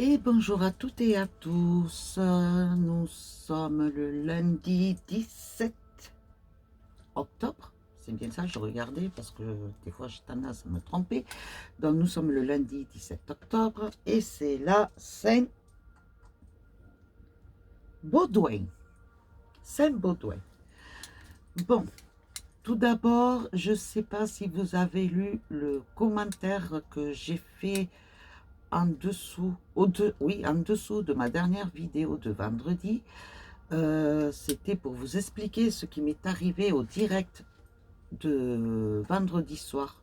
Et bonjour à toutes et à tous. Nous sommes le lundi 17 octobre. C'est bien ça, je regardais parce que des fois j'ai tendance à me tromper. Donc nous sommes le lundi 17 octobre et c'est la Saint-Baudouin. Saint-Baudouin. Bon, tout d'abord, je ne sais pas si vous avez lu le commentaire que j'ai fait en dessous, oui, en dessous de ma dernière vidéo de vendredi. C'était pour vous expliquer ce qui m'est arrivé au direct de vendredi soir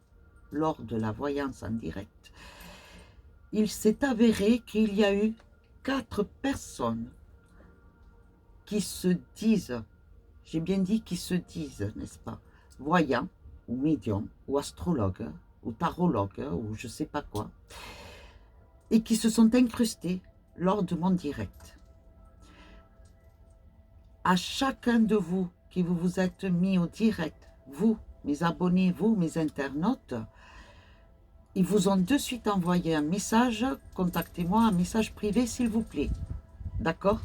lors de la voyance en direct. Il s'est avéré qu'il y a eu 4 personnes qui se disent, j'ai bien dit qui se disent, n'est-ce pas, voyants ou médiums ou astrologues ou tarologues ou je sais pas quoi, et qui se sont incrustés lors de mon direct. À chacun de vous qui vous êtes mis au direct, vous, mes abonnés, vous, mes internautes, ils vous ont de suite envoyé un message, contactez-moi, un message privé s'il vous plaît. D'accord?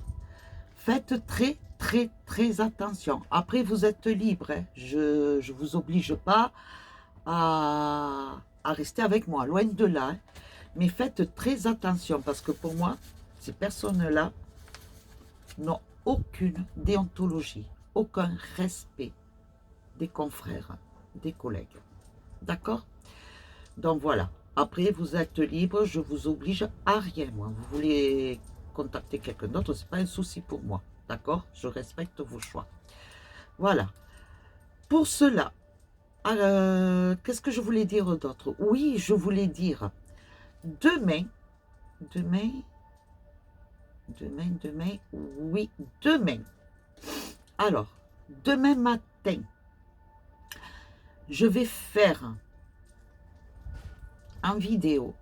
Faites très attention. Après, vous êtes libre, hein. Je ne vous oblige pas à rester avec moi, loin de là. Hein. Mais faites très attention parce que pour moi, ces personnes-là n'ont aucune déontologie, aucun respect des confrères, des collègues. D'accord? Donc voilà. Après, vous êtes libre, je vous oblige à rien, moi. Vous voulez contacter quelqu'un d'autre, ce n'est pas un souci pour moi. D'accord? Je respecte vos choix. Voilà. Pour cela, qu'est-ce que je voulais dire d'autre? Oui, je voulais dire demain, oui, demain. Alors, demain matin, je vais faire en vidéo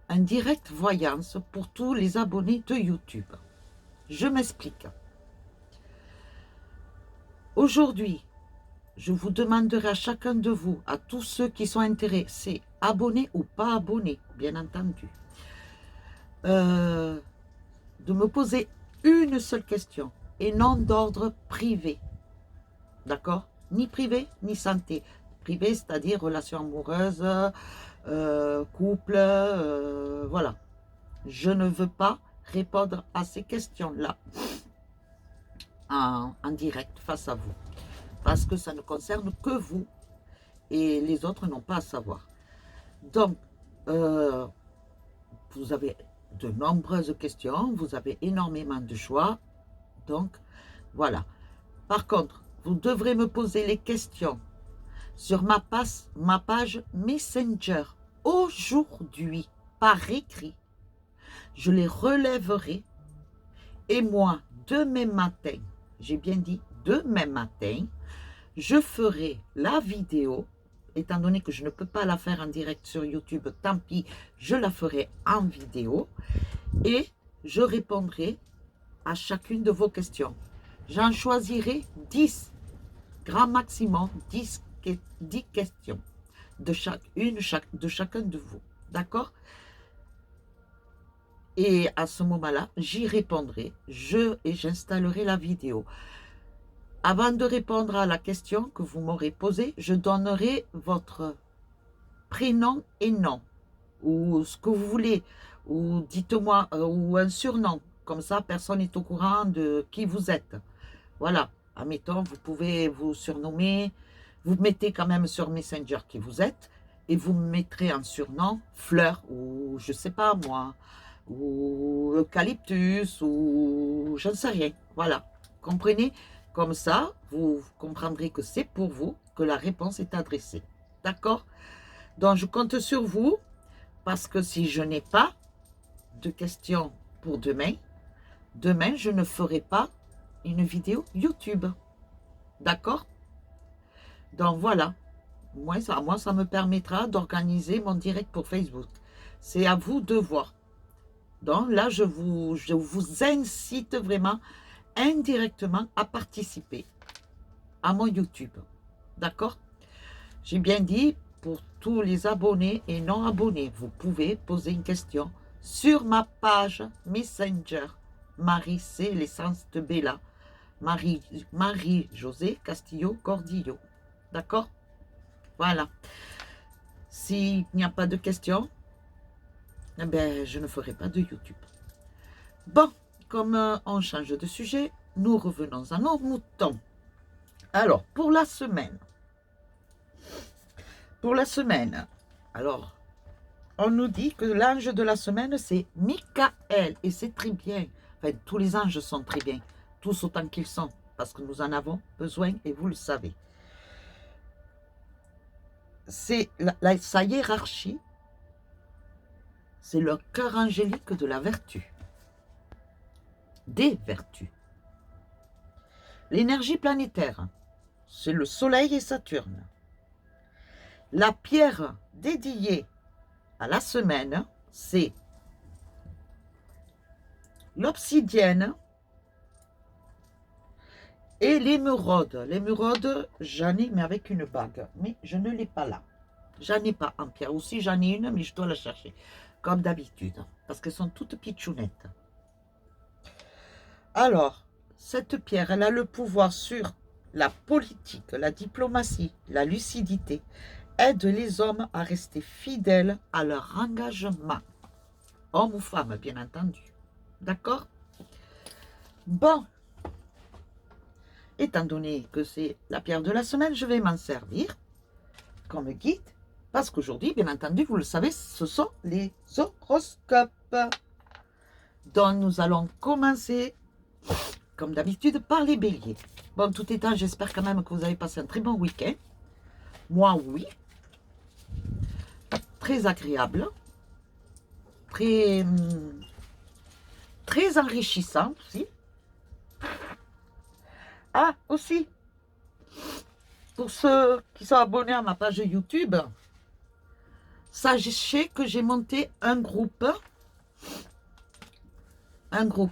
un direct voyance pour tous les abonnés de YouTube. Je m'explique. Aujourd'hui, je vous demanderai à chacun de vous, à tous ceux qui sont intéressés, abonnés ou pas abonnés, bien entendu, de me poser une seule question et non d'ordre privé. D'accord? Ni privé, ni santé. Privé, c'est-à-dire relations amoureuses, couple, voilà. Je ne veux pas répondre à ces questions-là en direct face à vous. Parce que ça ne concerne que vous et les autres n'ont pas à savoir. Donc, vous avez de nombreuses questions, vous avez énormément de choix. Donc, voilà. Par contre, vous devrez me poser les questions sur ma page Messenger aujourd'hui par écrit. Je les relèverai et moi, demain matin, j'ai bien dit demain matin, je ferai la vidéo, étant donné que je ne peux pas la faire en direct sur YouTube, tant pis, je la ferai en vidéo et je répondrai à chacune de vos questions. J'en choisirai 10, grand maximum 10 questions de chacun de vous. D'accord? Et à ce moment-là, j'y répondrai et j'installerai la vidéo. Avant de répondre à la question que vous m'aurez posée, je donnerai votre prénom et nom, ou ce que vous voulez, ou dites-moi, ou un surnom. Comme ça, personne n'est au courant de qui vous êtes. Voilà, admettons, vous pouvez vous surnommer, vous mettez quand même sur Messenger qui vous êtes, et vous me mettrez en surnom Fleur, ou je sais pas moi, ou Eucalyptus, ou je ne sais rien. Voilà, comprenez? Comme ça, vous comprendrez que c'est pour vous que la réponse est adressée. D'accord? Donc, je compte sur vous, parce que si je n'ai pas de questions pour demain, je ne ferai pas une vidéo YouTube. D'accord? Donc voilà, moi ça me permettra d'organiser mon direct pour Facebook. C'est à vous de voir. Donc là, je vous incite vraiment indirectement à participer à mon YouTube. D'accord? J'ai bien dit, pour tous les abonnés et non abonnés, vous pouvez poser une question sur ma page Messenger. Marie, c'est l'essence de Bella. Marie-Josée Castillo Gordillo. D'accord? Voilà. S'il n'y a pas de questions, eh ben, je ne ferai pas de YouTube. Bon, comme on change de sujet, nous revenons à nos moutons. Alors, pour la semaine, alors, on nous dit que l'ange de la semaine, c'est Michael, et c'est très bien. Enfin, tous les anges sont très bien, tous autant qu'ils sont, parce que nous en avons besoin, et vous le savez. C'est sa hiérarchie, c'est le cœur angélique de la vertu, des vertus. L'énergie planétaire, c'est le Soleil et Saturne. La pierre dédiée à la semaine, c'est l'obsidienne et l'émeraude. L'émeraude, j'en ai, mais avec une bague. Mais je ne l'ai pas là. J'en ai pas en pierre. Aussi, j'en ai une, mais je dois la chercher. Comme d'habitude. Parce qu'elles sont toutes pitchounettes. Alors, cette pierre, elle a le pouvoir sur la politique, la diplomatie, la lucidité. Aide les hommes à rester fidèles à leur engagement. Hommes ou femmes, bien entendu. D'accord? Bon. Étant donné que c'est la pierre de la semaine, je vais m'en servir comme guide. Parce qu'aujourd'hui, bien entendu, vous le savez, ce sont les horoscopes. Donc, nous allons commencer, comme d'habitude, par les béliers. Bon, tout étant, j'espère quand même que vous avez passé un très bon week-end. Moi, oui. Très agréable. Très enrichissant aussi. Ah, aussi, pour ceux qui sont abonnés à ma page YouTube, sachez que j'ai monté un groupe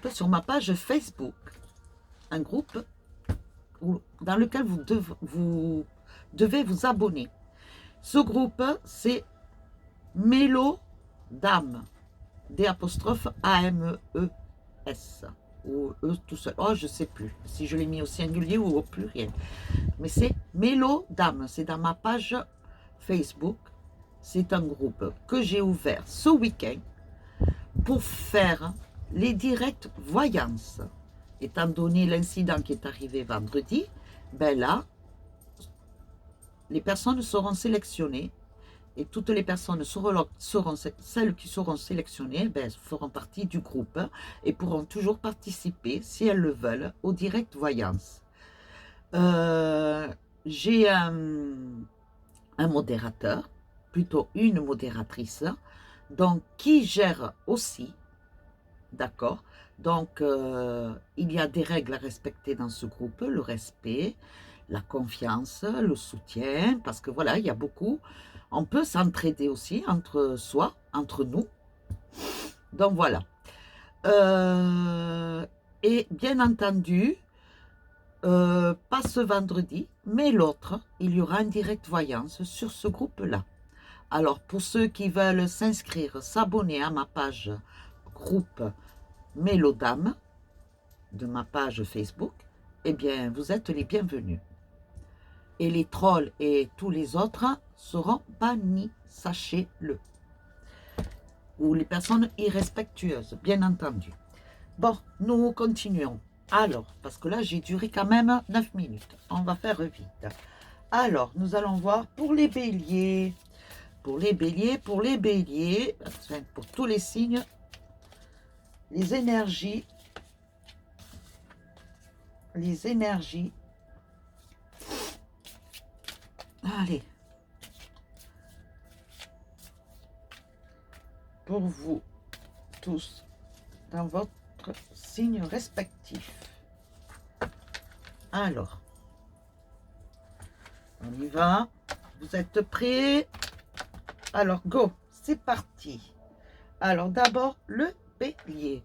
sur ma page Facebook. Un groupe dans lequel vous devez vous abonner. Ce groupe, c'est Mélodame, D'-A-M-E-S. Ou eux tout seul. Oh, je sais plus si je l'ai mis au singulier ou au pluriel. Mais c'est Mélodame. C'est dans ma page Facebook. C'est un groupe que j'ai ouvert ce week-end pour faire les directs voyances. Étant donné l'incident qui est arrivé vendredi, ben là, les personnes seront sélectionnées et toutes les personnes celles qui seront sélectionnées ben, feront partie du groupe et pourront toujours participer, si elles le veulent, au direct voyance. J'ai un modérateur, plutôt une modératrice, donc qui gère aussi, d'accord? Donc, il y a des règles à respecter dans ce groupe, le respect, la confiance, le soutien, parce que voilà, il y a beaucoup. On peut s'entraider aussi entre soi, entre nous. Donc voilà. Et bien entendu, pas ce vendredi, mais l'autre, il y aura un direct voyance sur ce groupe-là. Alors, pour ceux qui veulent s'inscrire, s'abonner à ma page groupe Mélodame de ma page Facebook, eh bien, vous êtes les bienvenus. Et les trolls et tous les autres seront bannis, sachez-le. Ou les personnes irrespectueuses, bien entendu. Bon, nous continuons. Alors, parce que là, j'ai duré quand même 9 minutes. On va faire vite. Alors, nous allons voir pour les béliers. Pour les béliers, enfin, pour tous les signes, les énergies. Allez. Pour vous tous, dans votre signe respectif. Alors, on y va. Vous êtes prêts? Alors, go, c'est parti. Alors, d'abord, le bélier.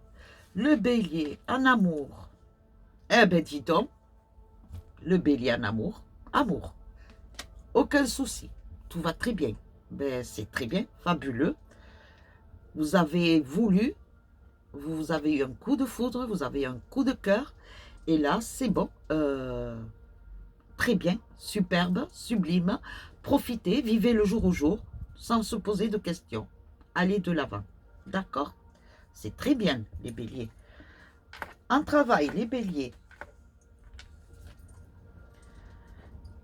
Le bélier en amour. Eh ben, dis donc, le bélier en amour. Amour. Aucun souci. Tout va très bien. Ben, c'est très bien, fabuleux. vous avez voulu, vous avez eu un coup de foudre, vous avez eu un coup de cœur, et là, c'est bon, très bien, superbe, sublime, profitez, vivez le jour au jour, sans se poser de questions. Allez de l'avant, d'accord? C'est très bien, les béliers. En travail, les béliers.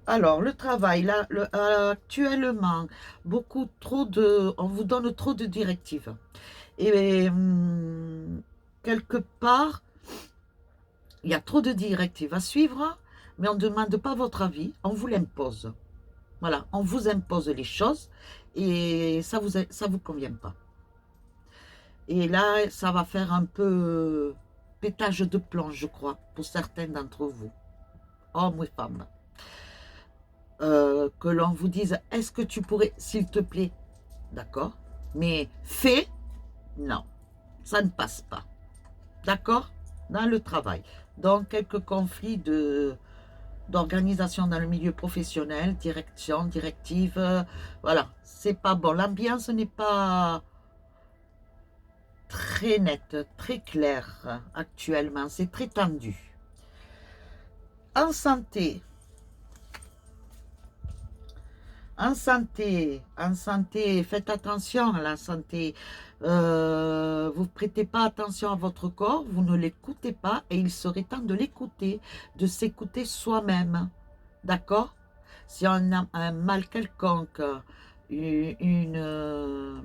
Alors, le travail, là, actuellement, beaucoup trop de... On vous donne trop de directives. Et quelque part, il y a trop de directives à suivre, mais on ne demande pas votre avis, on vous l'impose. Voilà, on vous impose les choses et ça vous convient pas. Et là, ça va faire un peu pétage de plomb, je crois, pour certains d'entre vous, hommes et femmes. Que l'on vous dise, est-ce que tu pourrais, s'il te plaît, d'accord, mais fais, non, ça ne passe pas, d'accord, dans le travail. Donc, quelques conflits d'organisation dans le milieu professionnel, direction, directive, voilà, c'est pas bon. L'ambiance n'est pas très nette, très claire actuellement, c'est très tendu. En santé, en santé, faites attention à la santé. Vous ne prêtez pas attention à votre corps, vous ne l'écoutez pas et il serait temps de l'écouter, de s'écouter soi-même. D'accord? Si on a un mal quelconque, une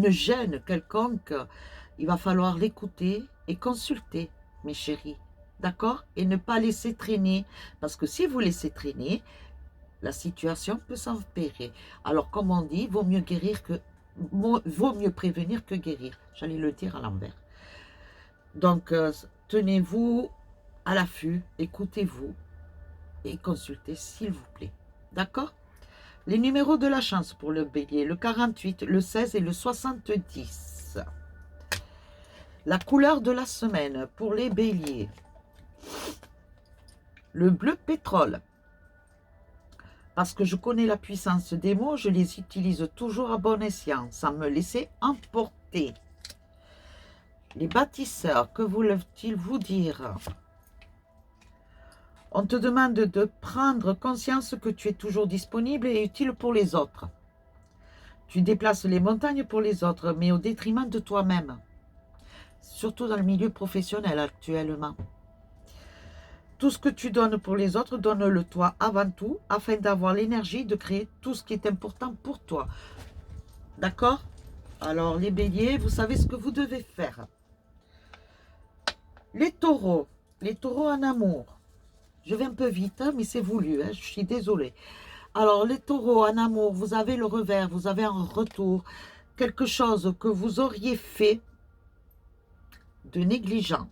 gêne quelconque, il va falloir l'écouter et consulter, mes chéris. D'accord? Et ne pas laisser traîner. Parce que si vous laissez traîner, la situation peut s'empirer. Alors, comme on dit, vaut mieux prévenir que guérir. J'allais le dire à l'envers. Donc, tenez-vous à l'affût, écoutez-vous et consultez, s'il vous plaît. D'accord? Les numéros de la chance pour le bélier, le 48, le 16 et le 70. La couleur de la semaine pour les béliers. Le bleu pétrole. Parce que je connais la puissance des mots, je les utilise toujours à bon escient, sans me laisser emporter. Les bâtisseurs, que voulait-il vous dire? On te demande de prendre conscience que tu es toujours disponible et utile pour les autres. Tu déplaces les montagnes pour les autres, mais au détriment de toi-même. Surtout dans le milieu professionnel actuellement. Tout ce que tu donnes pour les autres, donne-le toi avant tout, afin d'avoir l'énergie de créer tout ce qui est important pour toi. D'accord? Alors, les béliers, vous savez ce que vous devez faire. Les taureaux en amour. Je vais un peu vite, hein, mais c'est voulu, hein, je suis désolée. Alors, les taureaux en amour, vous avez le revers, vous avez un retour, quelque chose que vous auriez fait de négligent.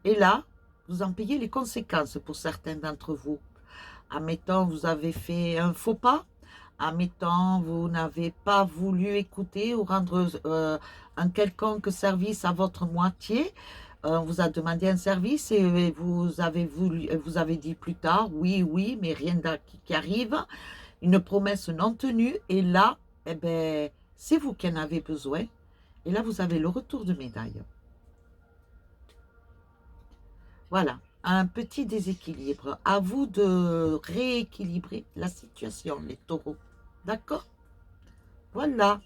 Et là, vous en payez les conséquences pour certains d'entre vous. Admettons, vous avez fait un faux pas. Admettons, vous n'avez pas voulu écouter ou rendre un quelconque service à votre moitié. On vous a demandé un service et vous avez dit plus tard, oui, oui, mais rien qui arrive. Une promesse non tenue. Et là, eh ben, c'est vous qui en avez besoin. Et là, vous avez le retour de médaille. Voilà, un petit déséquilibre. À vous de rééquilibrer la situation, les taureaux. D'accord? Voilà.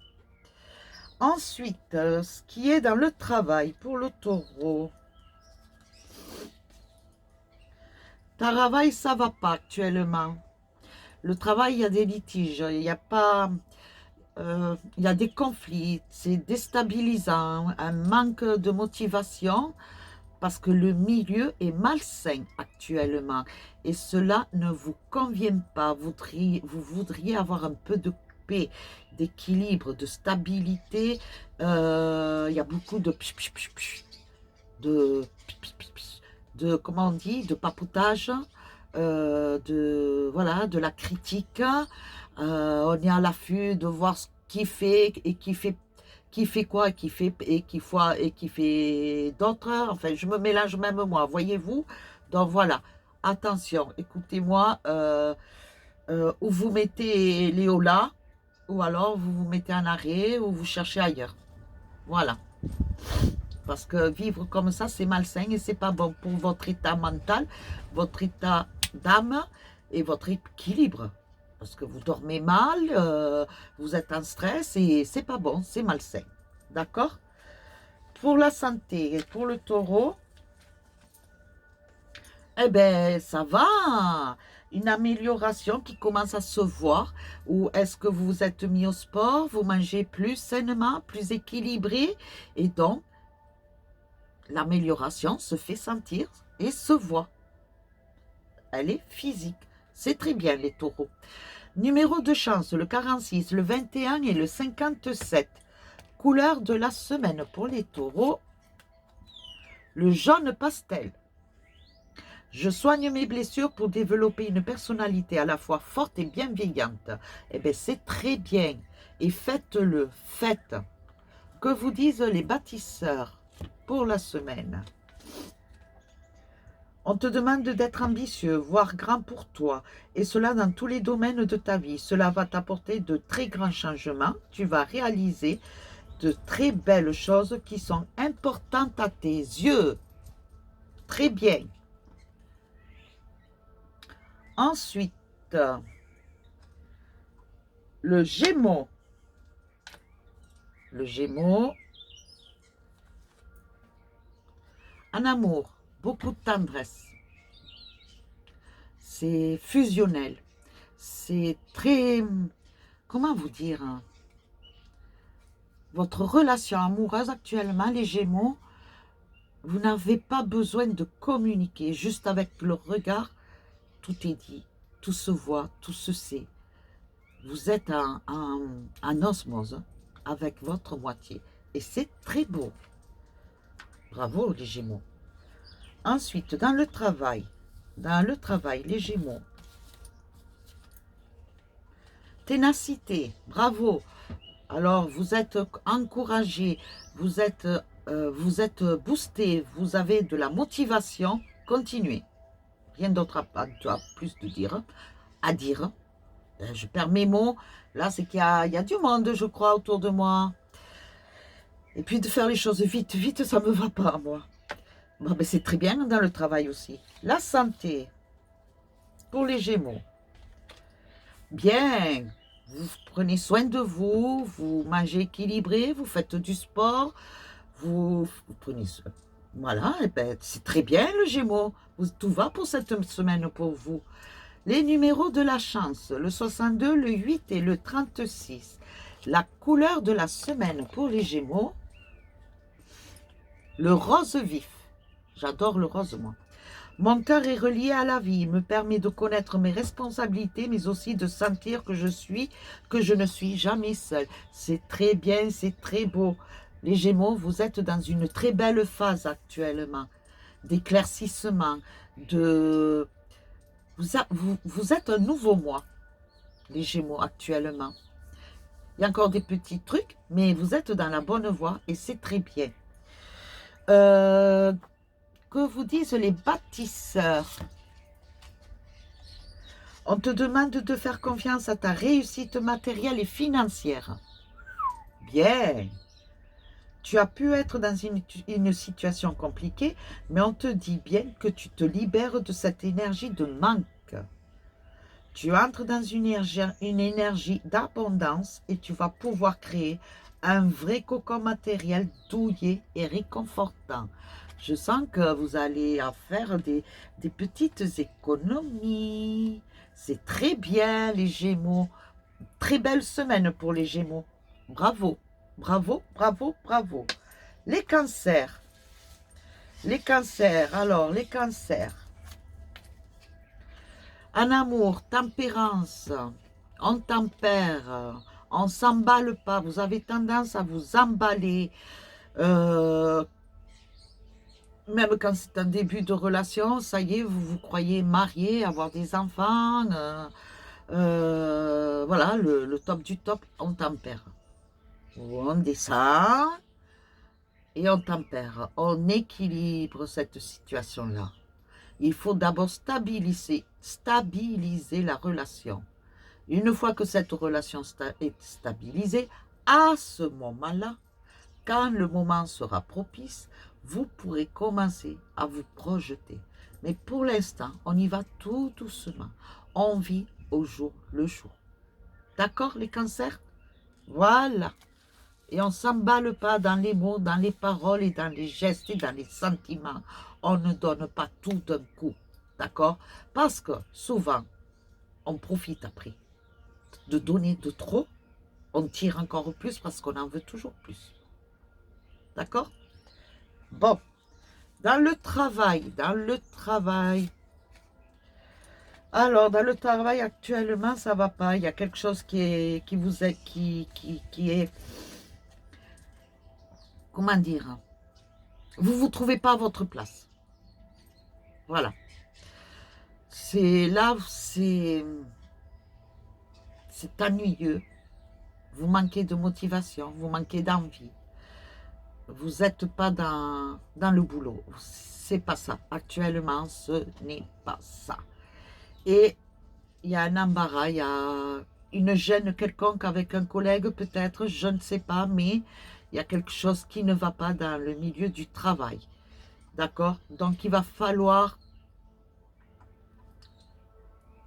Ensuite, ce qui est dans le travail pour le taureau. Travail, ça va pas actuellement. Le travail, il y a des litiges, il y a pas... il y a des conflits, c'est déstabilisant, un manque de motivation, parce que le milieu est malsain actuellement et cela ne vous convient pas. Vous voudriez avoir un peu de paix, d'équilibre, de stabilité. Il y a beaucoup de comment on dit, de papotage, voilà, de la critique. On est à l'affût de voir ce qui fait et qui fait quoi, qui fait d'autres. Enfin, je me mélange même moi, voyez-vous. Donc voilà, attention, écoutez-moi, où vous mettez Léola, ou alors vous vous mettez en arrêt ou vous cherchez ailleurs. Voilà. Parce que vivre comme ça, c'est malsain et c'est pas bon pour votre état mental, votre état d'âme et votre équilibre. Parce que vous dormez mal, vous êtes en stress et c'est pas bon, c'est malsain. D'accord? Pour la santé et pour le taureau, eh bien, ça va. Une amélioration qui commence à se voir. Ou est-ce que vous vous êtes mis au sport, vous mangez plus sainement, plus équilibré et donc l'amélioration se fait sentir et se voit. Elle est physique. C'est très bien les taureaux. Numéro de chance, le 46, le 21 et le 57. Couleur de la semaine pour les taureaux, le jaune pastel. Je soigne mes blessures pour développer une personnalité à la fois forte et bienveillante. Eh bien, c'est très bien. Et faites-le, faites. Que vous disent les bâtisseurs pour la semaine? On te demande d'être ambitieux, voire grand pour toi, et cela dans tous les domaines de ta vie. Cela va t'apporter de très grands changements. Tu vas réaliser de très belles choses qui sont importantes à tes yeux. Très bien. Ensuite, le Gémeaux. Le Gémeaux, en amour, beaucoup de tendresse. C'est fusionnel. C'est très... Comment vous dire? Votre relation amoureuse actuellement, les Gémeaux, vous n'avez pas besoin de communiquer. Juste avec le regard, tout est dit, tout se voit, tout se sait. Vous êtes en osmose avec votre moitié. Et c'est très beau. Bravo les Gémeaux. Ensuite, dans le travail, les Gémeaux. Ténacité, bravo. Alors, vous êtes encouragé, vous êtes boosté, vous avez de la motivation. Continuez. Rien d'autre à plus de dire, à dire. Je perds mes mots. Là, c'est qu'il y a du monde, je crois, autour de moi. Et puis de faire les choses vite, vite, ça ne me va pas, moi. Bon, ben, c'est très bien dans le travail aussi. La santé, pour les Gémeaux. Bien, vous prenez soin de vous, vous mangez équilibré, vous faites du sport, vous prenez soin. Voilà, et ben, c'est très bien le Gémeaux. Tout va pour cette semaine pour vous. Les numéros de la chance, le 62, le 8 et le 36. La couleur de la semaine pour les Gémeaux, le rose vif. J'adore le rose, moi. Mon cœur est relié à la vie. Il me permet de connaître mes responsabilités, mais aussi de sentir que je ne suis jamais seule. C'est très bien, c'est très beau. Les Gémeaux, vous êtes dans une très belle phase actuellement, d'éclaircissement, de... Vous êtes un nouveau moi, les Gémeaux, actuellement. Il y a encore des petits trucs, mais vous êtes dans la bonne voie et c'est très bien. Que vous disent les bâtisseurs? On te demande de faire confiance à ta réussite matérielle et financière. Bien. Tu as pu être dans une situation compliquée, mais on te dit bien que tu te libères de cette énergie de manque. Tu entres dans une énergie d'abondance et tu vas pouvoir créer un vrai cocon matériel douillet et réconfortant. Je sens que vous allez faire des petites économies. C'est très bien les Gémeaux. Très belle semaine pour les Gémeaux. Bravo, bravo, bravo, bravo. Les cancers. Les cancers, alors les cancers. En amour, tempérance, on tempère, on ne s'emballe pas. Vous avez tendance à vous emballer. Même quand c'est un début de relation, ça y est, vous vous croyez marié, avoir des enfants. Voilà, le top du top, on tempère. On descend et on tempère. On équilibre cette situation-là. Il faut d'abord stabiliser la relation. Une fois que cette relation est stabilisée, à ce moment-là, quand le moment sera propice, vous pourrez commencer à vous projeter. Mais pour l'instant, on y va tout doucement. On vit au jour le jour. D'accord, les cancers? Voilà. Et on ne s'emballe pas dans les mots, dans les paroles et dans les gestes et dans les sentiments. On ne donne pas tout d'un coup. D'accord? Parce que souvent, on profite après de donner de trop. On tire encore plus parce qu'on en veut toujours plus. D'accord? Bon. Dans le travail. Alors, dans le travail, actuellement, ça ne va pas. Il y a quelque chose qui est, comment dire, vous ne trouvez pas à votre place. Voilà. C'est là, c'est ennuyeux. Vous manquez de motivation, vous manquez d'envie. Vous n'êtes pas dans le boulot. C'est pas ça. Actuellement, ce n'est pas ça. Et il y a un embarras, il y a une gêne quelconque avec un collègue peut-être, je ne sais pas, mais il y a quelque chose qui ne va pas dans le milieu du travail. D'accord? Donc il va falloir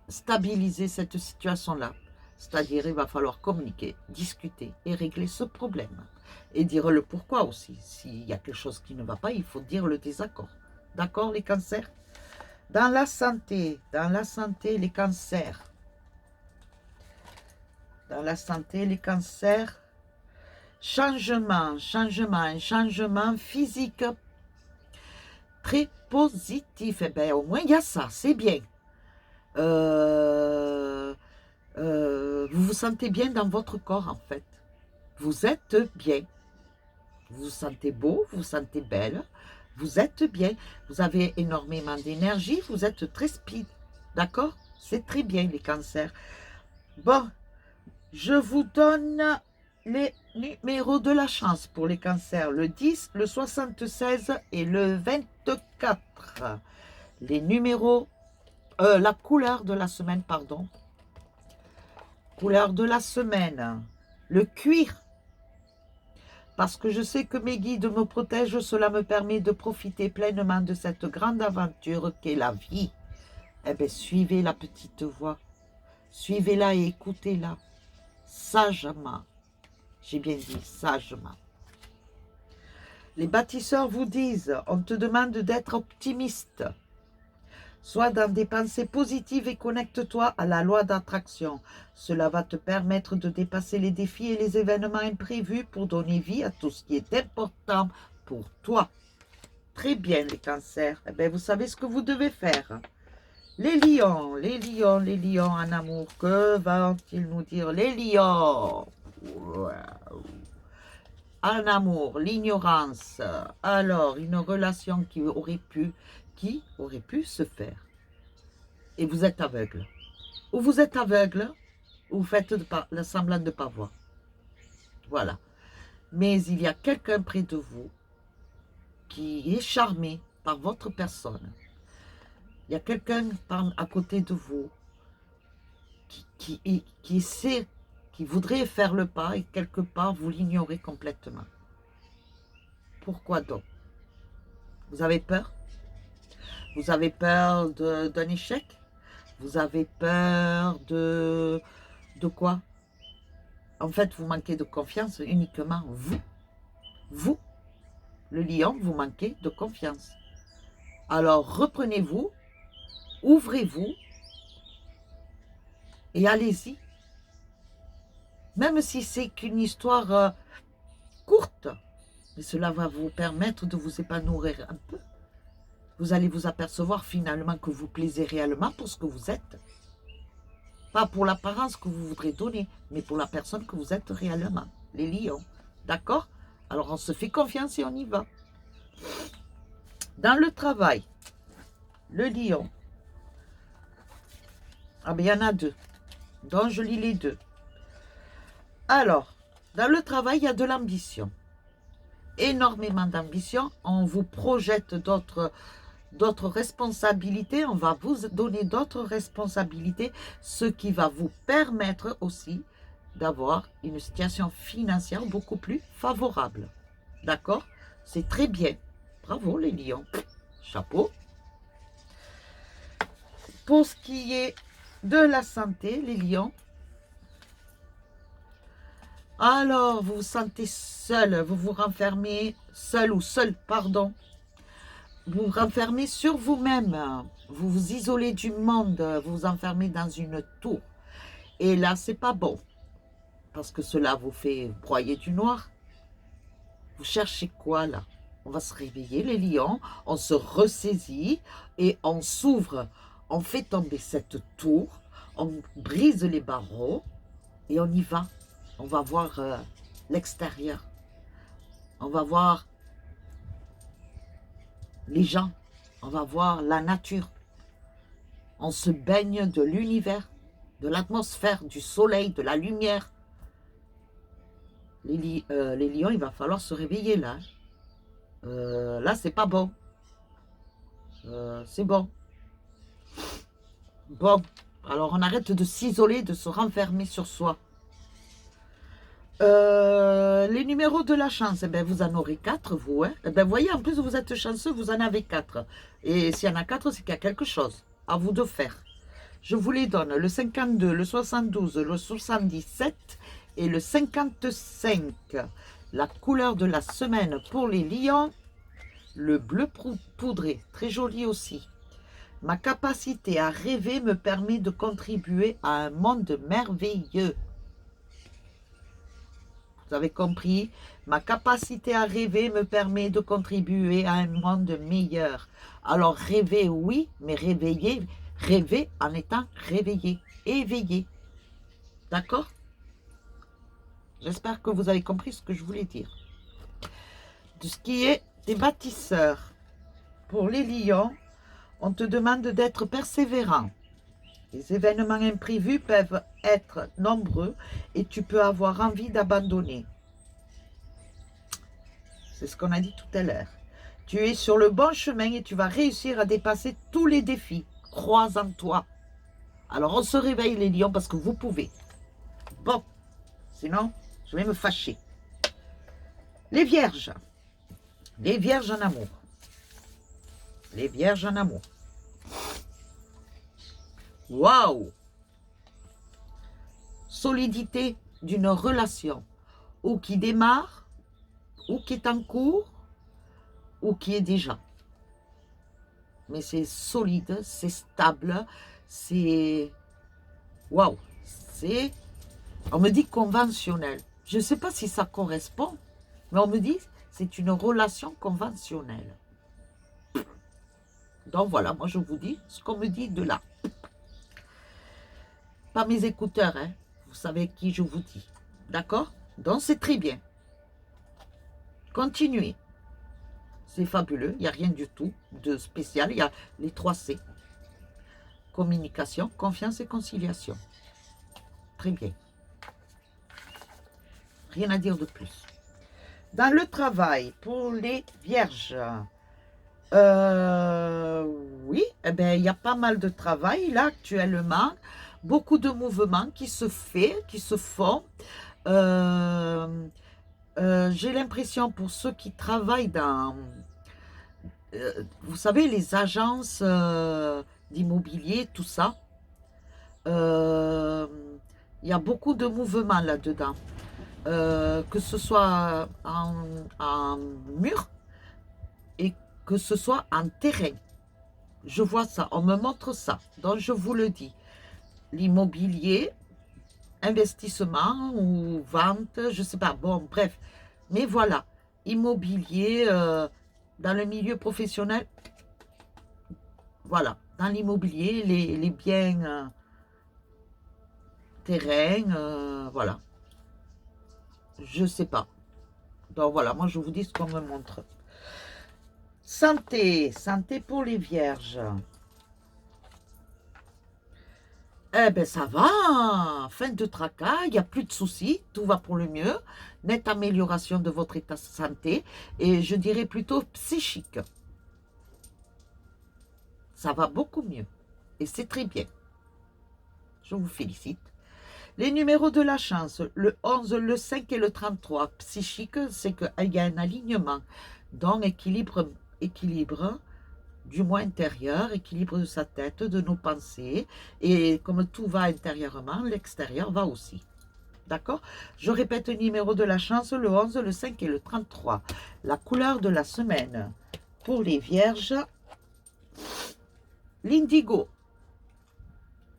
stabiliser cette situation-là. C'est-à-dire, il va falloir communiquer, discuter et régler ce problème. Et dire le pourquoi aussi. S'il y a quelque chose qui ne va pas, il faut dire le désaccord. D'accord, les cancers? Dans la santé, les cancers. Dans la santé, les cancers. Changement physique très positif. Eh bien, au moins, il y a ça, c'est bien. Vous vous sentez bien dans votre corps, en fait. Vous êtes bien. Vous vous sentez beau, vous vous sentez belle. Vous êtes bien. Vous avez énormément d'énergie. Vous êtes très speed. D'accord? C'est très bien, les cancers. Bon, je vous donne les numéros de la chance pour les cancers. Le 10, le 76 et le 24. Les numéros, la couleur de la semaine, pardon. Couleur de la semaine, le cuir. Parce que je sais que mes guides me protègent, cela me permet de profiter pleinement de cette grande aventure qu'est la vie. Eh bien, suivez la petite voix. Suivez-la et écoutez-la sagement. J'ai bien dit sagement. Les bâtisseurs vous disent, on te demande d'être optimiste. Sois dans des pensées positives et connecte-toi à la loi d'attraction. Cela va te permettre de dépasser les défis et les événements imprévus pour donner vie à tout ce qui est important pour toi. Très bien, les cancers. Eh bien, vous savez ce que vous devez faire. Les lions en amour. Que vont-ils nous dire, les lions? Wow. En amour, l'ignorance. Alors, une relation qui aurait pu se faire. Et vous êtes aveugle. Ou vous êtes aveugle, ou vous faites le semblant de ne pas voir. Voilà. Mais il y a quelqu'un près de vous qui est charmé par votre personne. Il y a quelqu'un à côté de vous qui sait, qui voudrait faire le pas et quelque part vous l'ignorez complètement. Pourquoi donc? Vous avez peur? Vous avez peur d'un échec? Vous avez peur de quoi? En fait, vous manquez de confiance uniquement vous. Vous, le lion, vous manquez de confiance. Alors, reprenez-vous, ouvrez-vous et allez-y. Même si c'est qu'une histoire courte, mais cela va vous permettre de vous épanouir un peu. Vous allez vous apercevoir finalement que vous plaisez réellement pour ce que vous êtes. Pas pour l'apparence que vous voudrez donner, mais pour la personne que vous êtes réellement. Les lions. D'accord? Alors on se fait confiance et on y va. Dans le travail, le lion. Ah ben il y en a deux. Donc je lis les deux. Alors, dans le travail, il y a de l'ambition. Énormément d'ambition. On vous projette d'autres responsabilités, on va vous donner d'autres responsabilités, ce qui va vous permettre aussi d'avoir une situation financière beaucoup plus favorable. D'accord? C'est très bien. Bravo les lions. Chapeau. Pour ce qui est de la santé, les lions, alors vous vous sentez seul, vous vous renfermez seul ou seul, pardon. Vous vous renfermez sur vous-même, vous vous isolez du monde, vous vous enfermez dans une tour. Et là, c'est pas bon, parce que cela vous fait broyer du noir. Vous cherchez quoi là? On va se réveiller les lions, on se ressaisit et on s'ouvre. On fait tomber cette tour, on brise les barreaux et on y va. On va voir l'extérieur. On va voir les gens. On va voir la nature. On se baigne de l'univers, de l'atmosphère, du soleil, de la lumière. Les lions, il va falloir se réveiller là. Là, c'est pas bon. C'est bon. Bon, alors on arrête de s'isoler, de se renfermer sur soi. Les numéros de la chance, eh ben, vous en aurez 4, vous. Hein? Eh ben, voyez, en plus, vous êtes chanceux, vous en avez 4. Et s'il y en a 4, c'est qu'il y a quelque chose à vous de faire. Je vous les donne, le 52, le 72, le 77 et le 55. La couleur de la semaine pour les lions, le bleu poudré, très joli aussi. Ma capacité à rêver me permet de contribuer à un monde merveilleux. Vous avez compris? Ma capacité à rêver me permet de contribuer à un monde meilleur. Alors rêver, oui, mais rêver en étant réveillé, éveillé. D'accord? J'espère que vous avez compris ce que je voulais dire. De ce qui est des bâtisseurs. Pour les lions, on te demande d'être persévérant. Les événements imprévus peuvent être nombreux et tu peux avoir envie d'abandonner. C'est ce qu'on a dit tout à l'heure. Tu es sur le bon chemin et tu vas réussir à dépasser tous les défis. Crois en toi. Alors on se réveille les lions parce que vous pouvez. Bon, sinon je vais me fâcher. Les vierges. Les vierges en amour. Les vierges en amour. Waouh! Solidité d'une relation, ou qui démarre, ou qui est en cours, ou qui est déjà. Mais c'est solide, c'est stable, c'est... Waouh! C'est... On me dit conventionnel. Je ne sais pas si ça correspond, mais on me dit c'est une relation conventionnelle. Donc voilà, moi je vous dis ce qu'on me dit de là. Pas mes écouteurs, hein. Vous savez qui je vous dis. D'accord? Donc c'est très bien. Continuez. C'est fabuleux. Il n'y a rien du tout de spécial. Il y a les 3 C. Communication, confiance et conciliation. Très bien. Rien à dire de plus. Dans le travail, pour les vierges, oui, eh ben, il y a pas mal de travail là actuellement. Beaucoup de mouvements qui se font. J'ai l'impression pour ceux qui travaillent dans, vous savez, les agences d'immobilier, tout ça, il y a beaucoup de mouvements là-dedans. Que ce soit en mur et que ce soit en terrain. Je vois ça, on me montre ça, donc je vous le dis. L'immobilier, investissement ou vente, je ne sais pas, bon, bref. Mais voilà, immobilier dans le milieu professionnel, voilà, dans l'immobilier, les biens terrains, voilà. Je ne sais pas. Donc voilà, moi je vous dis ce qu'on me montre. Santé, santé pour les vierges. Eh bien, ça va, fin de tracas, il n'y a plus de soucis, tout va pour le mieux, nette amélioration de votre état de santé, et je dirais plutôt psychique. Ça va beaucoup mieux. Et c'est très bien. Je vous félicite. Les numéros de la chance, le 11, le 5 et le 33. Psychique, c'est qu'il y a un alignement. Donc, équilibre, du moins intérieur, équilibre de sa tête, de nos pensées. Et comme tout va intérieurement, l'extérieur va aussi. D'accord? Je répète le numéro de la chance, le 11, le 5 et le 33. La couleur de la semaine pour les vierges, l'indigo.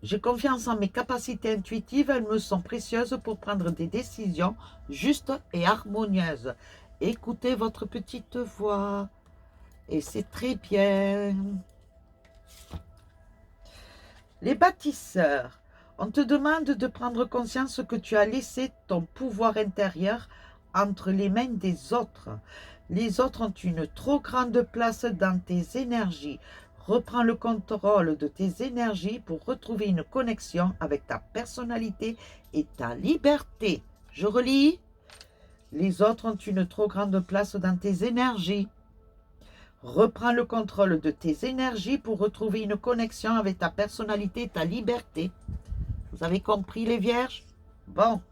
J'ai confiance en mes capacités intuitives, elles me sont précieuses pour prendre des décisions justes et harmonieuses. Écoutez votre petite voix et c'est très bien. Les bâtisseurs, on te demande de prendre conscience que tu as laissé ton pouvoir intérieur entre les mains des autres. Les autres ont une trop grande place dans tes énergies. Reprends le contrôle de tes énergies pour retrouver une connexion avec ta personnalité et ta liberté. Je relis. Les autres ont une trop grande place dans tes énergies. Reprends le contrôle de tes énergies pour retrouver une connexion avec ta personnalité et ta liberté. Vous avez compris les vierges? Bon,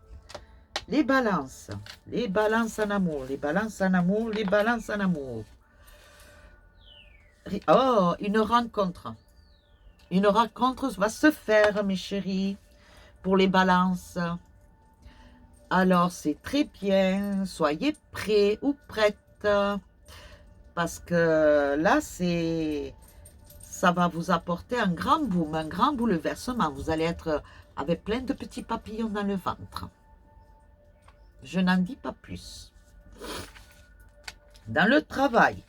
les balances en amour, les balances en amour, les balances en amour. Oh, une rencontre. Une rencontre va se faire, mes chéris, pour les balances. Alors, c'est très bien. Soyez prêts ou prêtes. Parce que là, ça va vous apporter un grand boom, un grand bouleversement. Vous allez être avec plein de petits papillons dans le ventre. Je n'en dis pas plus. Dans le travail.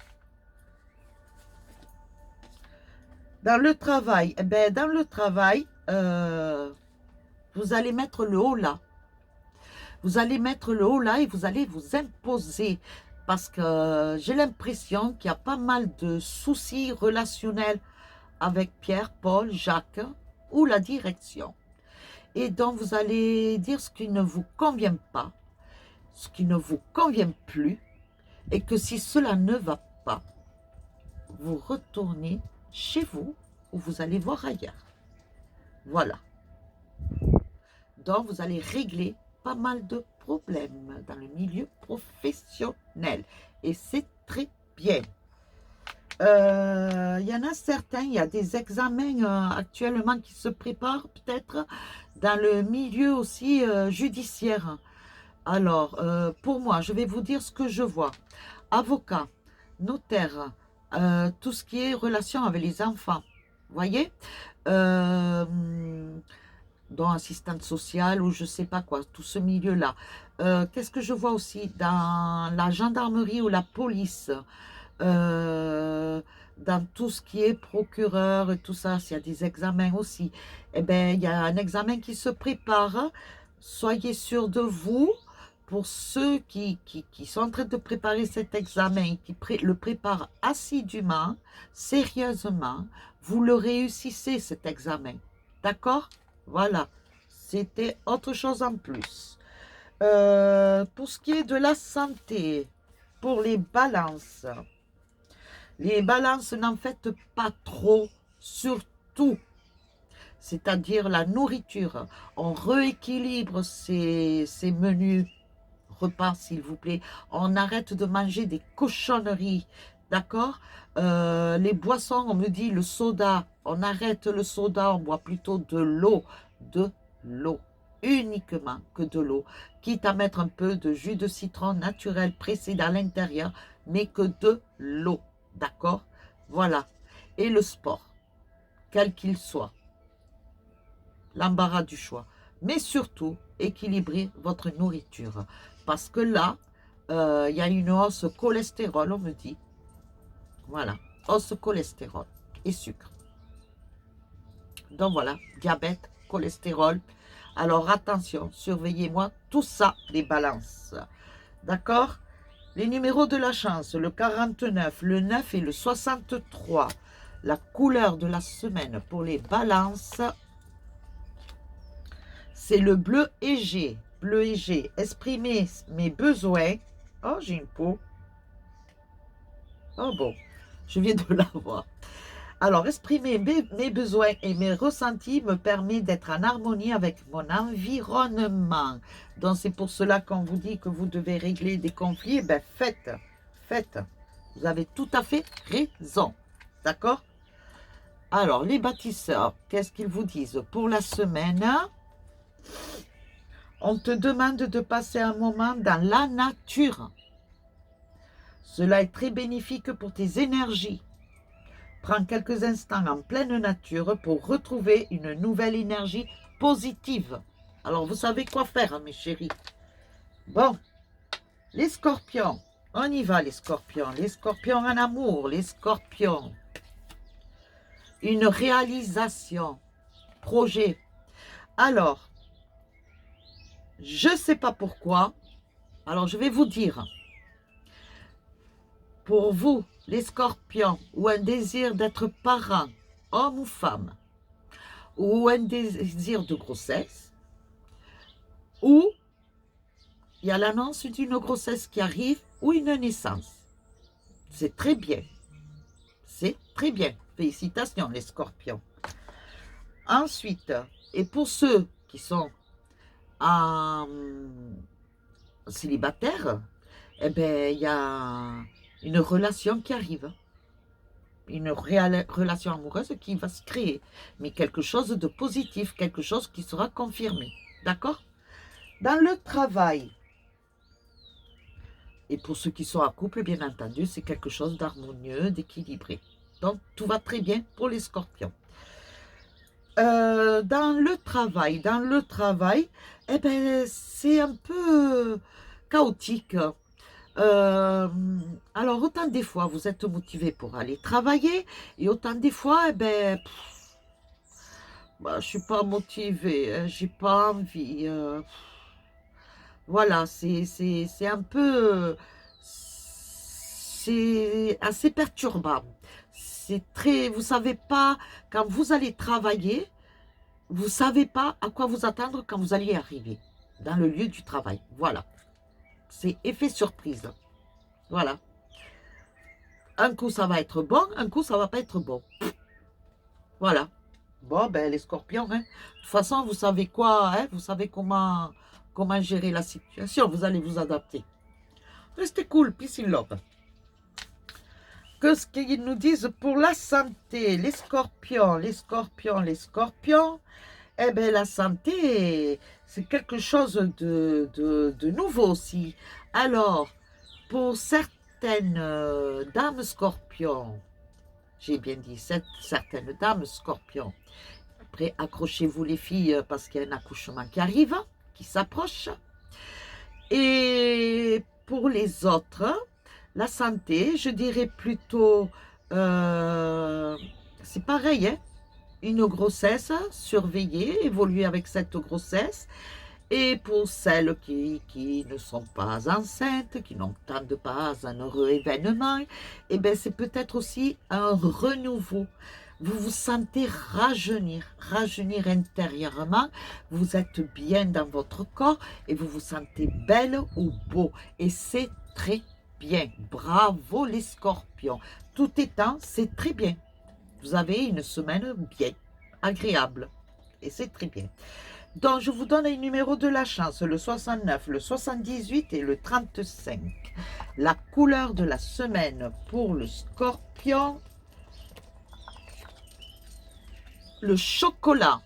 Eh ben, dans le travail, vous allez mettre le haut là. Vous allez mettre le haut là et vous allez vous imposer. Parce que j'ai l'impression qu'il y a pas mal de soucis relationnels avec Pierre, Paul, Jacques ou la direction. Et donc, vous allez dire ce qui ne vous convient pas, ce qui ne vous convient plus, et que si cela ne va pas, vous retournez chez vous ou vous allez voir ailleurs. Voilà. Donc, vous allez régler pas mal de problèmes dans le milieu professionnel. Et c'est très bien. Il y en a certains, il y a des examens actuellement qui se préparent peut-être dans le milieu aussi judiciaire. Alors, pour moi, je vais vous dire ce que je vois. Avocat, notaire, tout ce qui est relation avec les enfants, vous voyez, dont assistante sociale ou je sais pas quoi, tout ce milieu-là. Qu'est-ce que je vois aussi dans la gendarmerie ou la police, dans tout ce qui est procureur et tout ça, s'il y a des examens aussi, eh bien, il y a un examen qui se prépare. Soyez sûrs de vous. Pour ceux qui sont en train de préparer cet examen, qui le préparent assidûment, sérieusement, vous le réussissez cet examen. D'accord? Voilà. C'était autre chose en plus. Pour ce qui est de la santé, pour les balances n'en faites pas trop, surtout, c'est-à-dire la nourriture. On rééquilibre ces menus repas, s'il vous plaît. On arrête de manger des cochonneries, d'accord? Les boissons, on me dit le soda. On arrête le soda, on boit plutôt de l'eau. De l'eau. Uniquement que de l'eau. Quitte à mettre un peu de jus de citron naturel pressé dans l'intérieur, mais que de l'eau. D'accord? Voilà. Et le sport, quel qu'il soit. L'embarras du choix. Mais surtout, équilibrez votre nourriture. Parce que là, il y a une hausse cholestérol, on me dit. Voilà, hausse cholestérol et sucre. Donc voilà, diabète, cholestérol. Alors attention, surveillez-moi tout ça, les balances. D'accord? Les numéros de la chance, le 49, le 9 et le 63. La couleur de la semaine pour les balances, c'est le bleu égé. Bleu égé, exprimer mes besoins. Oh, j'ai une peau. Oh bon, je viens de la voir. Alors, exprimer mes besoins et mes ressentis me permet d'être en harmonie avec mon environnement. Donc, c'est pour cela qu'on vous dit que vous devez régler des conflits. Ben, faites, faites. Vous avez tout à fait raison. D'accord? Alors, les bâtisseurs, qu'est-ce qu'ils vous disent? Pour la semaine, on te demande de passer un moment dans la nature. Cela est très bénéfique pour tes énergies. Prends quelques instants en pleine nature pour retrouver une nouvelle énergie positive. Alors, vous savez quoi faire, hein, mes chéris. Bon, les scorpions. On y va, les scorpions. Les scorpions en amour, les scorpions. Une réalisation. Projet. Alors, je ne sais pas pourquoi. Alors, je vais vous dire. Pour vous, les scorpions, ou un désir d'être parent, homme ou femme, ou un désir de grossesse, ou il y a l'annonce d'une grossesse qui arrive, ou une naissance. C'est très bien. C'est très bien. Félicitations, les scorpions. Ensuite, et pour ceux qui sont en célibataire, eh bien, il y a une relation qui arrive. Une relation amoureuse qui va se créer. Mais quelque chose de positif, quelque chose qui sera confirmé. D'accord? Dans le travail, et pour ceux qui sont en couple, bien entendu, c'est quelque chose d'harmonieux, d'équilibré. Donc, tout va très bien pour les scorpions. Dans le travail, eh ben, c'est un peu chaotique. Alors, autant des fois, vous êtes motivé pour aller travailler, et autant des fois, eh ben, je suis pas motivé, hein, j'ai pas envie. Voilà, c'est un peu, c'est assez perturbant. C'est très, vous savez pas, quand vous allez travailler, vous savez pas à quoi vous attendre quand vous allez arriver dans le lieu du travail. Voilà, c'est effet surprise. Voilà. Un coup, ça va être bon, un coup, ça va pas être bon. Voilà. Bon, ben, les scorpions, hein. De toute façon, vous savez quoi, hein, vous savez comment gérer la situation. Vous allez vous adapter. Restez cool, peace and love. Qu'est-ce qu'ils nous disent pour la santé? Les scorpions, les scorpions, les scorpions. Eh bien, la santé, c'est quelque chose de nouveau aussi. Alors, pour certaines dames scorpions, j'ai bien dit certaines dames scorpions, après, accrochez-vous les filles parce qu'il y a un accouchement qui arrive, qui s'approche. Et pour les autres, la santé, je dirais plutôt, c'est pareil, hein, une grossesse, surveiller, évoluer avec cette grossesse. Et pour celles qui ne sont pas enceintes, qui n'entendent pas un heureux événement, eh bien c'est peut-être aussi un renouveau. Vous vous sentez rajeunir intérieurement, vous êtes bien dans votre corps et vous vous sentez belle ou beau. Et c'est très bien. Bravo les scorpions. Tout étant, c'est très bien. Vous avez une semaine bien, agréable. Et c'est très bien. Donc, je vous donne les numéros de la chance, le 69, le 78 et le 35. La couleur de la semaine pour le scorpion, le chocolat.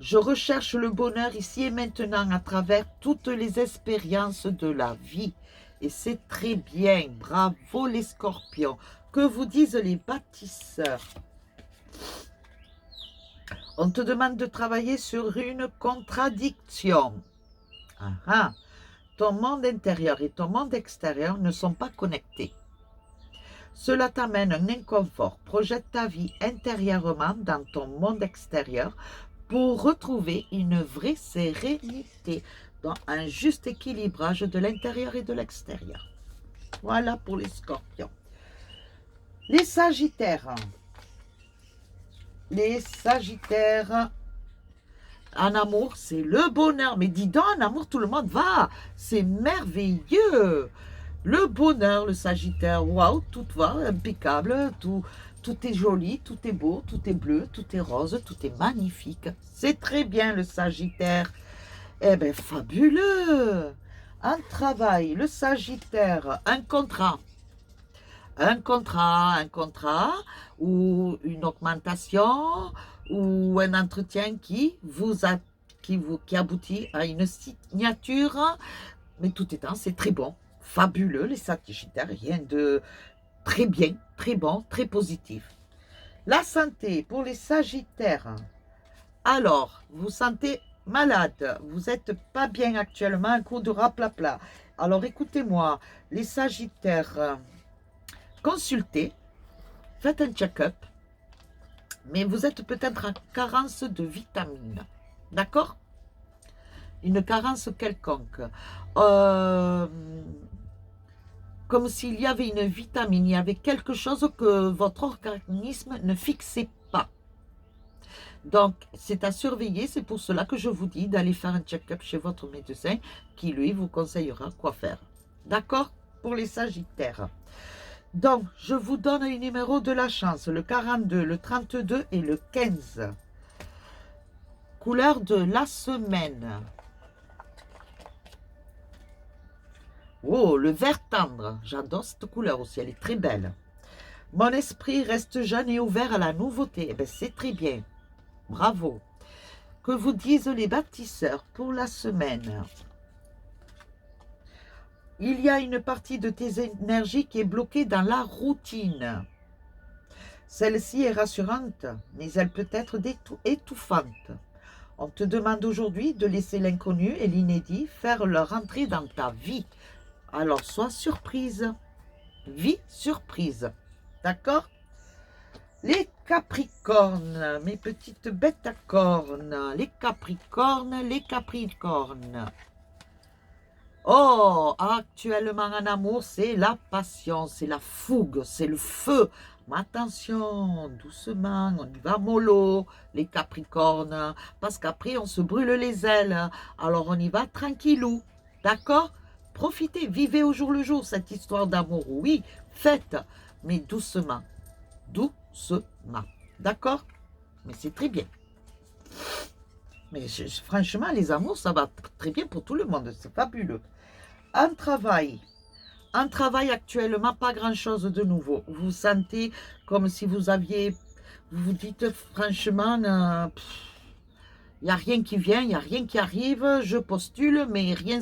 Je recherche le bonheur ici et maintenant à travers toutes les expériences de la vie. Et c'est très bien. Bravo les scorpions. Que vous disent les bâtisseurs? On te demande de travailler sur une contradiction. Ton monde intérieur et ton monde extérieur ne sont pas connectés. Cela t'amène un inconfort. Projette ta vie intérieurement dans ton monde extérieur pour retrouver une vraie sérénité, dans un juste équilibrage de l'intérieur et de l'extérieur. Voilà pour les scorpions. Les sagittaires. Les sagittaires, en amour, c'est le bonheur. Mais dis donc, en amour, tout le monde va. C'est merveilleux. Le bonheur, le Sagittaire, waouh, tout va, impeccable, tout est joli, tout est beau, tout est bleu, tout est rose, tout est magnifique. C'est très bien le Sagittaire. Eh bien, fabuleux. Un travail, le Sagittaire, un contrat ou une augmentation ou un entretien qui aboutit à une signature. Mais tout étant, c'est très bon, fabuleux les Sagittaires, rien de très bien, très bon, très positif. La santé pour les Sagittaires. Alors, vous sentez malade, vous n'êtes pas bien actuellement, un coup de raplapla. Alors écoutez-moi, les Sagittaires, consultez, faites un check-up, mais vous êtes peut-être en carence de vitamines, d'accord? Une carence quelconque. Comme s'il y avait une vitamine, il y avait quelque chose que votre organisme ne fixait pas. Donc, c'est à surveiller, c'est pour cela que je vous dis d'aller faire un check-up chez votre médecin qui, lui, vous conseillera quoi faire. D'accord? Pour les Sagittaires. Donc, je vous donne les numéros de la chance, le 42, le 32 et le 15. Couleur de la semaine. Oh, le vert tendre. J'adore cette couleur aussi, elle est très belle. Mon esprit reste jeune et ouvert à la nouveauté. Eh bien, c'est très bien. Bravo. Que vous disent les bâtisseurs pour la semaine? Il y a une partie de tes énergies qui est bloquée dans la routine. Celle-ci est rassurante, mais elle peut être étouffante. On te demande aujourd'hui de laisser l'inconnu et l'inédit faire leur entrée dans ta vie. Alors sois surprise. Vie surprise. D'accord? Les Capricornes, mes petites bêtes à cornes. Les Capricornes, les Capricornes. Oh, actuellement en amour, c'est la passion, c'est la fougue, c'est le feu. Mais attention, doucement, on y va mollo, les Capricornes, parce qu'après on se brûle les ailes. Alors on y va tranquillou, d'accord? Profitez, vivez au jour le jour cette histoire d'amour, oui, faites, mais doucement, doucement, d'accord? Mais c'est très bien. Mais franchement, les amours, ça va très bien pour tout le monde, c'est fabuleux. Un travail actuellement, pas grand-chose de nouveau. Vous vous sentez comme si vous vous dites franchement, il n'y a rien qui vient, il n'y a rien qui arrive, je postule, mais rien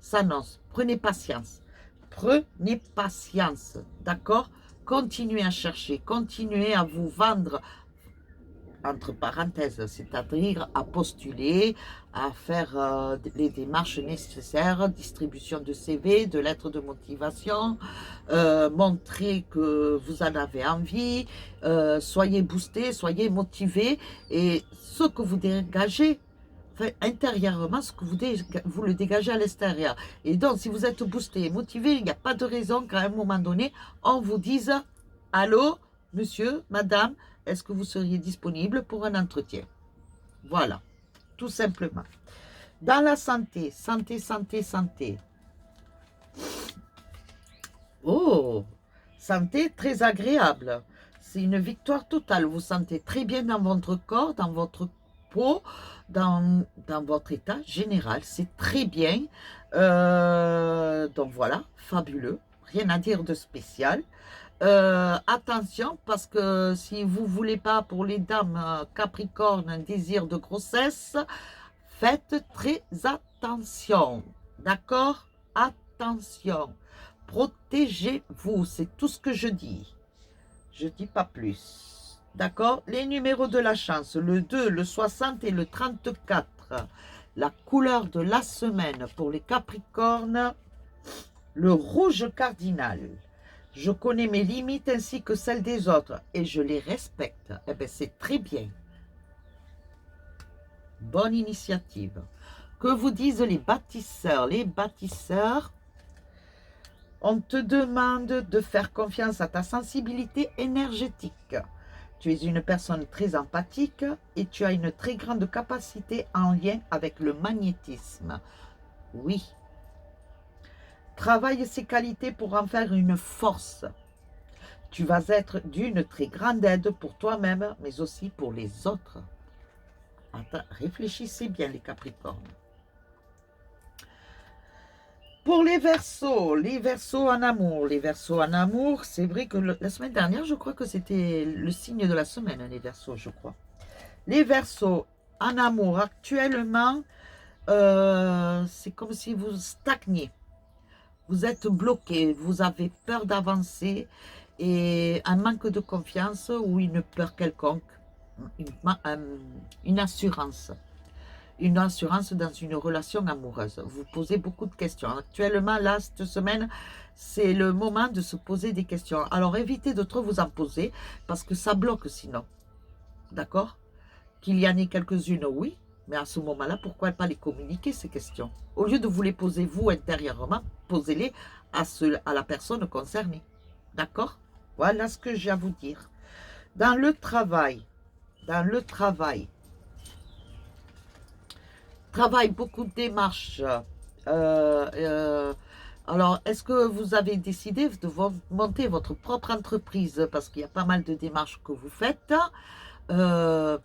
s'annonce. Prenez patience. Prenez patience, d'accord? Continuez à chercher, continuez à vous vendre, entre parenthèses, c'est-à-dire à postuler, à faire les démarches nécessaires, distribution de CV, de lettres de motivation, montrer que vous en avez envie, soyez boosté, soyez motivé, et ce que vous dégagez, enfin, intérieurement, ce que vous le dégagez à l'extérieur. Et donc, si vous êtes boosté et motivé, il n'y a pas de raison qu'à un moment donné, on vous dise « Allô, monsieur, madame, est-ce que vous seriez disponible pour un entretien ?» Voilà, tout simplement. Dans la santé, santé. Oh, santé très agréable. C'est une victoire totale. Vous sentez très bien dans votre corps, dans votre peau, dans votre état général. C'est très bien. Donc voilà, fabuleux. Rien à dire de spécial. Attention, parce que si vous ne voulez pas, pour les dames Capricorne, un désir de grossesse, faites très attention. D'accord? Attention. Protégez-vous, c'est tout ce que je dis. Je ne dis pas plus. D'accord? Les numéros de la chance, le 2, le 60 et le 34. La couleur de la semaine pour les Capricornes, le rouge cardinal. Je connais mes limites ainsi que celles des autres et je les respecte. Eh bien, c'est très bien. Bonne initiative. Que vous disent les bâtisseurs? Les bâtisseurs, on te demande de faire confiance à ta sensibilité énergétique. Tu es une personne très empathique et tu as une très grande capacité en lien avec le magnétisme. Oui. Travaille ses qualités pour en faire une force. Tu vas être d'une très grande aide pour toi-même, mais aussi pour les autres. Attends, réfléchissez bien les Capricornes. Pour les Verseaux en amour, c'est vrai que la semaine dernière, je crois que c'était le signe de la semaine, les Verseaux, je crois. Les Verseaux en amour, actuellement, c'est comme si vous stagniez. Vous êtes bloqué, vous avez peur d'avancer et un manque de confiance ou une peur quelconque, une assurance. Une assurance dans une relation amoureuse. Vous posez beaucoup de questions. Actuellement, là, cette semaine, c'est le moment de se poser des questions. Alors, évitez de trop vous en poser parce que ça bloque sinon. D'accord? Qu'il y en ait quelques-unes, oui, mais à ce moment-là, pourquoi pas les communiquer, ces questions? Au lieu de vous les poser vous intérieurement, posez-les à la personne concernée. D'accord? Voilà ce que j'ai à vous dire. Dans le travail, beaucoup de démarches. Alors, est-ce que vous avez décidé de monter votre propre entreprise? Parce qu'il y a pas mal de démarches que vous faites. Euh,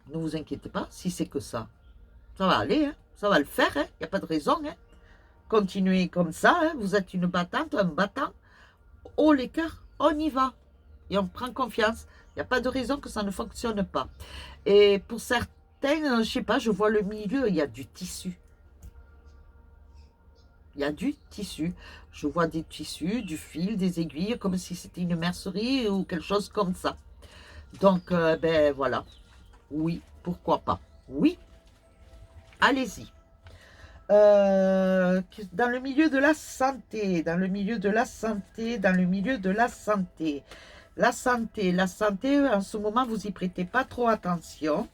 ne vous inquiétez pas, si c'est que ça va aller, hein, ça va le faire, il n'y a pas de raison. Hein. Continuez comme ça, hein, vous êtes une battante, un battant. Haut les cœurs, on y va. Et on prend confiance. Il n'y a pas de raison que ça ne fonctionne pas. Et pour certains, je ne sais pas, je vois le milieu, il y a du tissu. Il y a du tissu. Je vois des tissus, du fil, des aiguilles, comme si c'était une mercerie ou quelque chose comme ça. Donc, ben voilà. Oui, pourquoi pas. Oui, allez-y. Dans le milieu de la santé, la santé, en ce moment, vous y prêtez pas trop attention.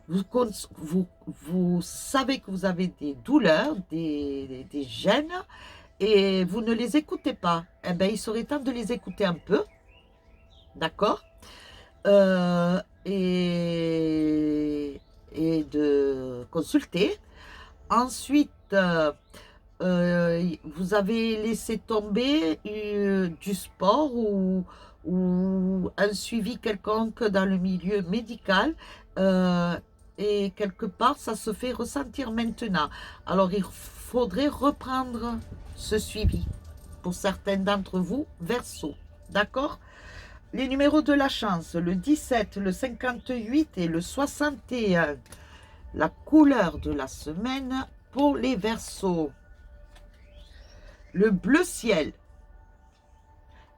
Vous savez que vous avez des douleurs, des gènes, et vous ne les écoutez pas. Eh bien, il serait temps de les écouter un peu, d'accord? Et de consulter. Ensuite, vous avez laissé tomber du sport ou un suivi quelconque dans le milieu médical et quelque part, ça se fait ressentir maintenant. Alors, il faudrait reprendre ce suivi pour certains d'entre vous, Verseau. D'accord? Les numéros de la chance, le 17, le 58 et le 61. La couleur de la semaine pour les Verseaux. Le bleu ciel.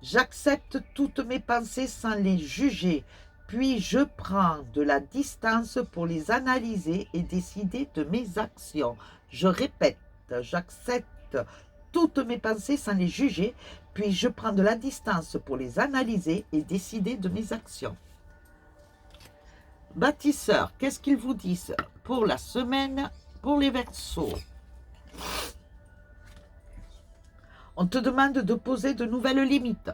J'accepte toutes mes pensées sans les juger, puis je prends de la distance pour les analyser et décider de mes actions. Je répète, j'accepte toutes mes pensées sans les juger, puis je prends de la distance pour les analyser et décider de mes actions. Bâtisseurs, qu'est-ce qu'ils vous disent pour la semaine pour les Verseaux? On te demande de poser de nouvelles limites.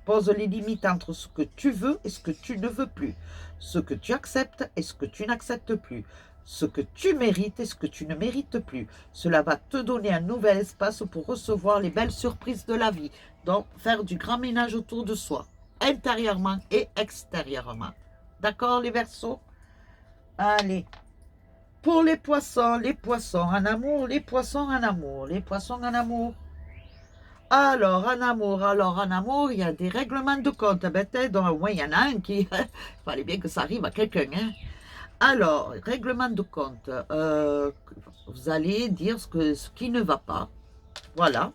Pose les limites entre ce que tu veux et ce que tu ne veux plus. Ce que tu acceptes et ce que tu n'acceptes plus. Ce que tu mérites et ce que tu ne mérites plus. Cela va te donner un nouvel espace pour recevoir les belles surprises de la vie. Donc, faire du grand ménage autour de soi, intérieurement et extérieurement. D'accord, les Verseaux? Allez. Pour les poissons en amour, les poissons en amour, les poissons en amour. Alors, en amour, il y a des règlements de compte. Ben, donc, au moins, il y en a un qui... Il fallait bien que ça arrive à quelqu'un. Hein. Alors, règlement de compte. Vous allez dire ce qui ne va pas. Voilà.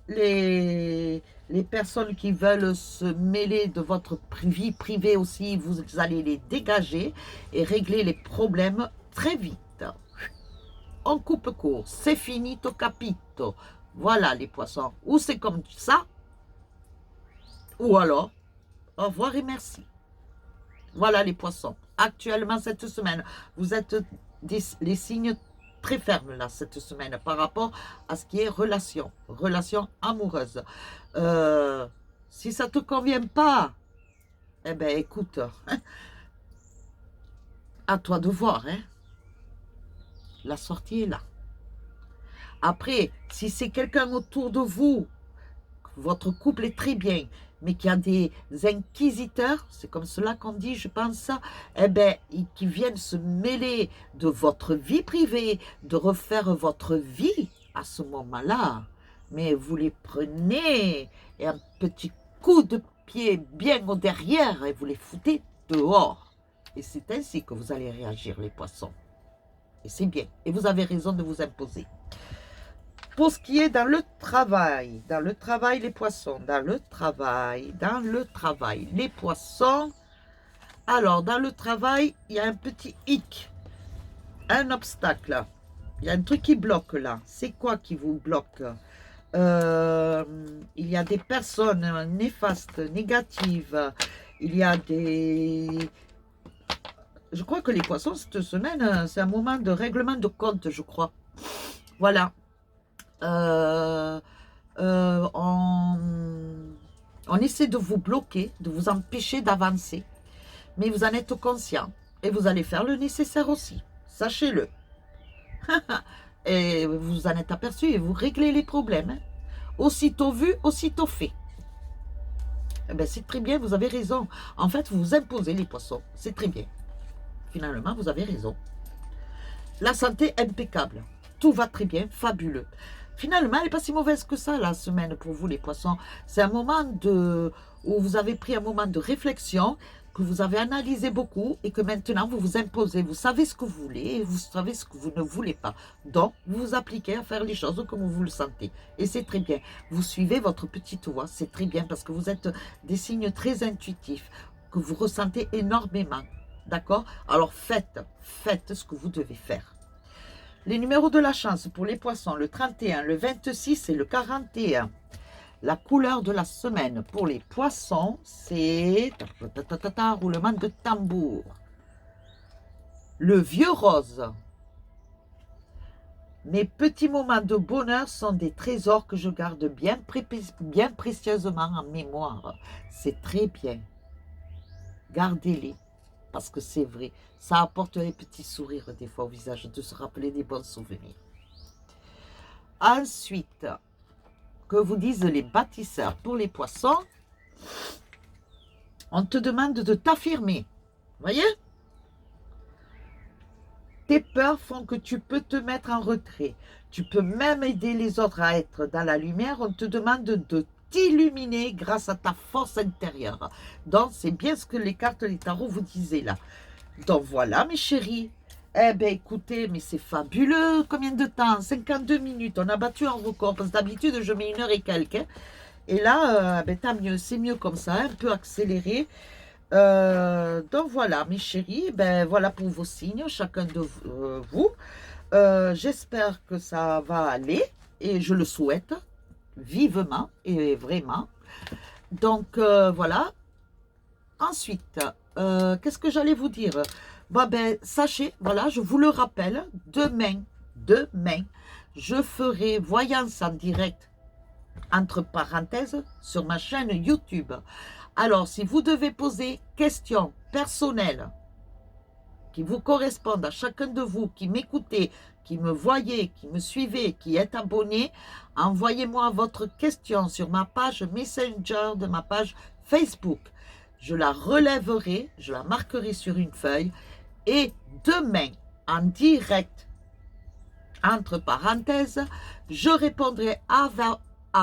Les personnes qui veulent se mêler de votre vie privée aussi, vous allez les dégager et régler les problèmes très vite. On coupe court. C'est finito capito. Voilà les poissons. Ou c'est comme ça, ou alors, au revoir et merci. Voilà les poissons. Actuellement, cette semaine, vous êtes les signes très fermes là, cette semaine, par rapport à ce qui est relation amoureuse. Si ça ne te convient pas, eh bien, écoute, à toi de voir, hein. La sortie est là. Après, si c'est quelqu'un autour de vous, votre couple est très bien, mais qu'il y a des inquisiteurs, c'est comme cela qu'on dit, je pense, eh bien, qui viennent se mêler de votre vie privée, de refaire votre vie à ce moment-là. Mais vous les prenez et un petit coup de pied bien au derrière et vous les foutez dehors. Et c'est ainsi que vous allez réagir, les poissons. Et c'est bien. Et vous avez raison de vous imposer. Pour ce qui est dans le travail, les poissons, dans le travail, les poissons. Alors, dans le travail, il y a un petit hic, un obstacle. Il y a un truc qui bloque là. C'est quoi qui vous bloque? Il y a des personnes néfastes, négatives. Il y a des... Je crois que les poissons, cette semaine, c'est un moment de règlement de compte, je crois. Voilà. On essaie de vous bloquer, de vous empêcher d'avancer. Mais vous en êtes conscient. Et vous allez faire le nécessaire aussi. Sachez-le. Et vous en êtes aperçu et vous réglez les problèmes. Hein. Aussitôt vu, aussitôt fait. Eh ben, c'est très bien, vous avez raison. En fait, vous vous imposez les poissons. C'est très bien. Finalement, vous avez raison. La santé impeccable. Tout va très bien, fabuleux. Finalement, elle n'est pas si mauvaise que ça, la semaine, pour vous, les poissons. C'est un moment où vous avez pris un moment de réflexion, que vous avez analysé beaucoup et que maintenant, vous vous imposez. Vous savez ce que vous voulez et vous savez ce que vous ne voulez pas. Donc, vous vous appliquez à faire les choses comme vous le sentez. Et c'est très bien. Vous suivez votre petite voix. C'est très bien parce que vous êtes des signes très intuitifs, que vous ressentez énormément. D'accord? Alors, faites ce que vous devez faire. Les numéros de la chance pour les poissons, le 31, le 26 et le 41. La couleur de la semaine pour les poissons, c'est roulement de tambour. Le vieux rose. Mes petits moments de bonheur sont des trésors que je garde bien précieusement en mémoire. C'est très bien. Gardez-les. Parce que c'est vrai, ça apporte des petits sourires des fois au visage, de se rappeler des bons souvenirs. Ensuite, que vous disent les bâtisseurs pour les poissons, on te demande de t'affirmer. Voyez? Tes peurs font que tu peux te mettre en retrait. Tu peux même aider les autres à être dans la lumière. On te demande de t'illuminer grâce à ta force intérieure. Donc, c'est bien ce que les cartes des tarots vous disaient là. Donc, voilà, mes chéris. Eh bien, écoutez, mais c'est fabuleux. Combien de temps? 52 minutes. On a battu un record. Parce que d'habitude, je mets 1 heure et quelques. Hein. Et là, ben, tant mieux. C'est mieux comme ça. Un peu accéléré. Donc, voilà, mes chéris. Ben, voilà pour vos signes, chacun de vous. J'espère que ça va aller. Et je le souhaite. Vivement et vraiment. Donc, voilà. Ensuite, qu'est-ce que j'allais vous dire? Bon, ben, sachez, voilà, je vous le rappelle, demain, je ferai voyance en direct, entre parenthèses, sur ma chaîne YouTube. Alors, si vous devez poser questions personnelles qui vous correspondent à chacun de vous, qui m'écoutez, qui me voyez, qui me suivez, qui êtes abonné, envoyez-moi votre question sur ma page Messenger de ma page Facebook. Je la relèverai, je la marquerai sur une feuille et demain, en direct, entre parenthèses, je répondrai à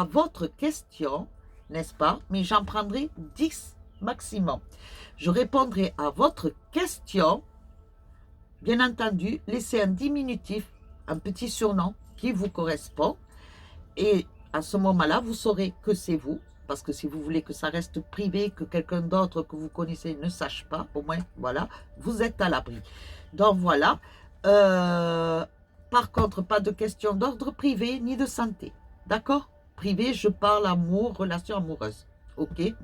votre question, n'est-ce pas? Mais j'en prendrai 10 maximum. Je répondrai à votre question. Bien entendu, laissez un diminutif, un petit surnom qui vous correspond. Et à ce moment-là, vous saurez que c'est vous. Parce que si vous voulez que ça reste privé, que quelqu'un d'autre que vous connaissez ne sache pas, au moins, voilà, vous êtes à l'abri. Donc voilà. Par contre, pas de questions d'ordre privé ni de santé. D'accord? Privé, je parle amour, relation amoureuse. Ok?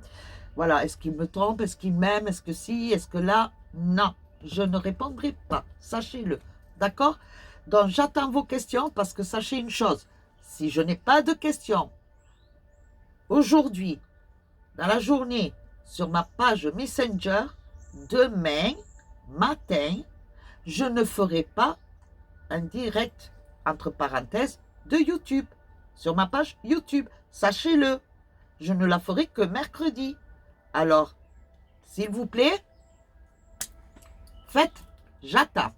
Voilà, est-ce qu'il me trompe? Est-ce qu'il m'aime? Est-ce que si? Est-ce que là? Non. Je ne répondrai pas, sachez-le, d'accord? Donc, j'attends vos questions parce que sachez une chose, si je n'ai pas de questions aujourd'hui, dans la journée, sur ma page Messenger, demain matin, je ne ferai pas un direct, entre parenthèses, de YouTube, sur ma page YouTube. Sachez-le, je ne la ferai que mercredi. Alors, s'il vous plaît, faites, j'attends.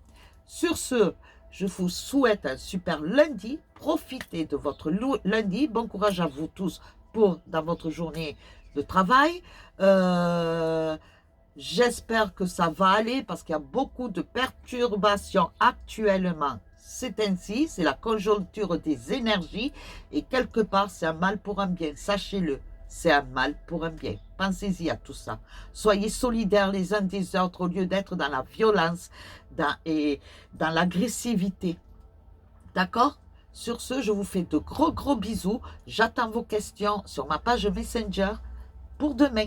Sur ce, je vous souhaite un super lundi. Profitez de votre lundi. Bon courage à vous tous dans votre journée de travail. J'espère que ça va aller parce qu'il y a beaucoup de perturbations actuellement. C'est ainsi, c'est la conjoncture des énergies et quelque part c'est un mal pour un bien, sachez-le, c'est un mal pour un bien. Pensez-y à tout ça. Soyez solidaires les uns des autres au lieu d'être dans la violence et dans l'agressivité. D'accord? Sur ce, je vous fais de gros bisous. J'attends vos questions sur ma page Messenger pour demain.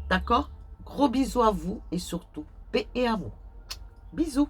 D'accord? Gros bisous à vous et surtout, paix et amour. Bisous.